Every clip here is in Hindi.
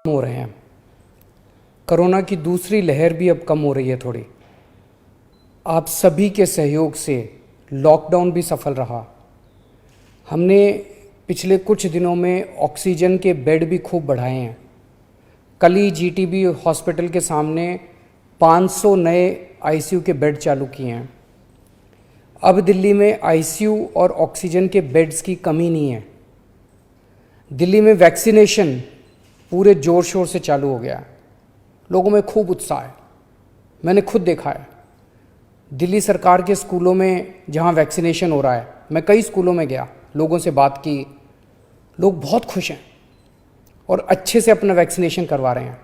हो रहे हैं। कोरोना की दूसरी लहर भी अब कम हो रही है थोड़ी। आप सभी के सहयोग से लॉकडाउन भी सफल रहा। हमने पिछले कुछ दिनों में ऑक्सीजन के बेड भी खूब बढ़ाए हैं। कल ही जीटीबी हॉस्पिटल के सामने 500 नए आईसीयू के बेड चालू किए हैं। अब दिल्ली में आईसीयू और ऑक्सीजन के बेड्स की कमी नहीं है। दिल्ली में वैक्सीनेशन पूरे ज़ोर शोर से चालू हो गया है। लोगों में खूब उत्साह है। मैंने खुद देखा है दिल्ली सरकार के स्कूलों में जहां वैक्सीनेशन हो रहा है। मैं कई स्कूलों में गया, लोगों से बात की। लोग बहुत खुश हैं और अच्छे से अपना वैक्सीनेशन करवा रहे हैं।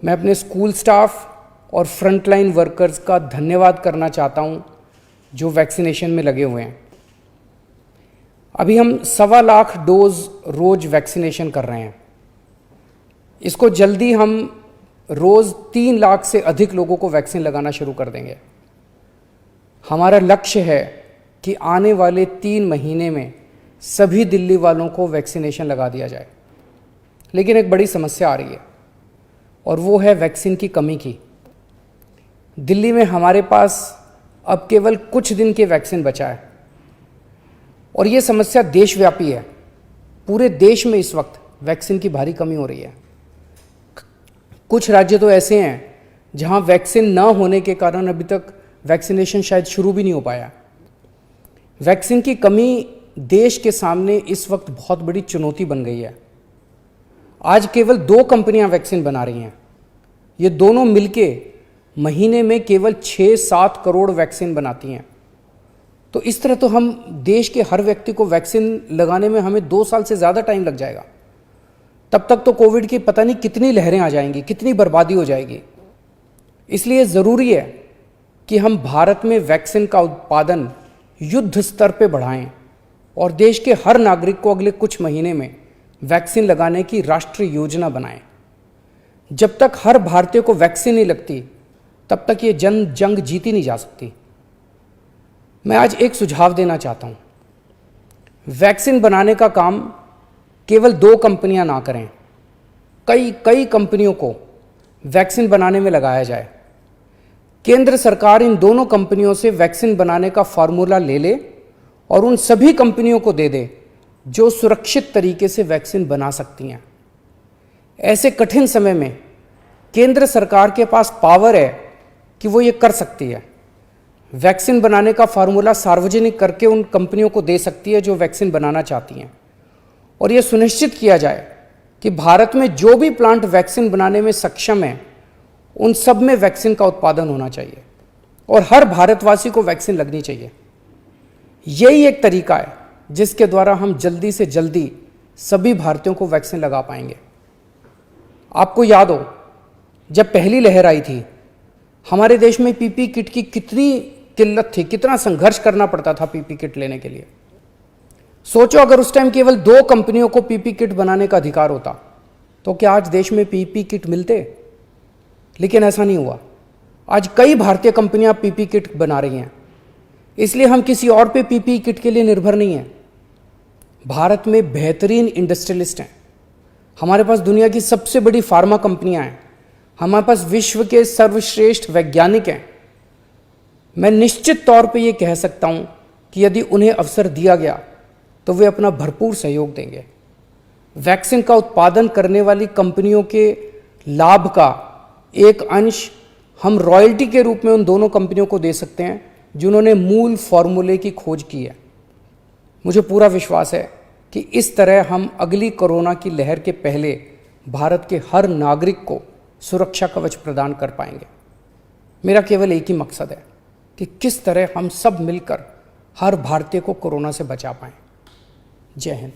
मैं अपने स्कूल स्टाफ और फ्रंटलाइन वर्कर्स का धन्यवाद करना चाहता हूं जो वैक्सीनेशन में लगे हुए हैं। अभी हम 1.25 लाख डोज रोज वैक्सीनेशन कर रहे हैं। इसको जल्दी हम रोज़ 3 लाख से अधिक लोगों को वैक्सीन लगाना शुरू कर देंगे। हमारा लक्ष्य है कि आने वाले 3 महीने में सभी दिल्ली वालों को वैक्सीनेशन लगा दिया जाए। लेकिन एक बड़ी समस्या आ रही है और वो है वैक्सीन की कमी की। दिल्ली में हमारे पास अब केवल कुछ दिन के वैक्सीन बचा है और ये समस्या देशव्यापी है। पूरे देश में इस वक्त वैक्सीन की भारी कमी हो रही है। कुछ राज्य तो ऐसे हैं जहां वैक्सीन न होने के कारण अभी तक वैक्सीनेशन शायद शुरू भी नहीं हो पाया। वैक्सीन की कमी देश के सामने इस वक्त बहुत बड़ी चुनौती बन गई है। आज केवल 2 कंपनियां वैक्सीन बना रही हैं। ये दोनों मिलके महीने में केवल 6-7 करोड़ वैक्सीन बनाती हैं। तो इस तरह तो हम देश के हर व्यक्ति को वैक्सीन लगाने में हमें 2 साल से ज़्यादा टाइम लग जाएगा। तब तक तो कोविड की पता नहीं कितनी लहरें आ जाएंगी, कितनी बर्बादी हो जाएगी। इसलिए ज़रूरी है कि हम भारत में वैक्सीन का उत्पादन युद्ध स्तर पे बढ़ाएं और देश के हर नागरिक को अगले कुछ महीने में वैक्सीन लगाने की राष्ट्रीय योजना बनाएं। जब तक हर भारतीय को वैक्सीन नहीं लगती तब तक ये जंग जीती नहीं जा सकती। मैं आज एक सुझाव देना चाहता हूँ। वैक्सीन बनाने का काम केवल 2 कंपनियां ना करें, कई कंपनियों को वैक्सीन बनाने में लगाया जाए। केंद्र सरकार इन दोनों कंपनियों से वैक्सीन बनाने का फार्मूला ले ले और उन सभी कंपनियों को दे दे जो सुरक्षित तरीके से वैक्सीन बना सकती हैं। ऐसे कठिन समय में केंद्र सरकार के पास पावर है कि वो ये कर सकती है। वैक्सीन बनाने का फार्मूला सार्वजनिक करके उन कंपनियों को दे सकती है जो वैक्सीन बनाना चाहती हैं और यह सुनिश्चित किया जाए कि भारत में जो भी प्लांट वैक्सीन बनाने में सक्षम है उन सब में वैक्सीन का उत्पादन होना चाहिए और हर भारतवासी को वैक्सीन लगनी चाहिए। यही एक तरीका है जिसके द्वारा हम जल्दी से जल्दी सभी भारतीयों को वैक्सीन लगा पाएंगे। आपको याद हो जब पहली लहर आई थी हमारे देश में पीपी किट की कितनी किल्लत थी, कितना संघर्ष करना पड़ता था पीपी किट लेने के लिए। सोचो अगर उस टाइम केवल 2 कंपनियों को पीपी किट बनाने का अधिकार होता तो क्या आज देश में पीपी किट मिलते? लेकिन ऐसा नहीं हुआ। आज कई भारतीय कंपनियां पीपी किट बना रही हैं। इसलिए हम किसी और पे पीपी किट के लिए निर्भर नहीं हैं। भारत में बेहतरीन इंडस्ट्रियलिस्ट हैं। हमारे पास दुनिया की सबसे बड़ी फार्मा कंपनियां हैं। हमारे पास विश्व के सर्वश्रेष्ठ वैज्ञानिक हैं। मैं निश्चित तौर पे ये कह सकता हूं कि यदि उन्हें अवसर दिया गया तो वे अपना भरपूर सहयोग देंगे। वैक्सीन का उत्पादन करने वाली कंपनियों के लाभ का एक अंश हम रॉयल्टी के रूप में उन दोनों कंपनियों को दे सकते हैं जिन्होंने मूल फॉर्मूले की खोज की है। मुझे पूरा विश्वास है कि इस तरह हम अगली कोरोना की लहर के पहले भारत के हर नागरिक को सुरक्षा कवच प्रदान कर पाएंगे। मेरा केवल एक ही मकसद है कि किस तरह हम सब मिलकर हर भारतीय को कोरोना से बचा पाएं। जय हिंद।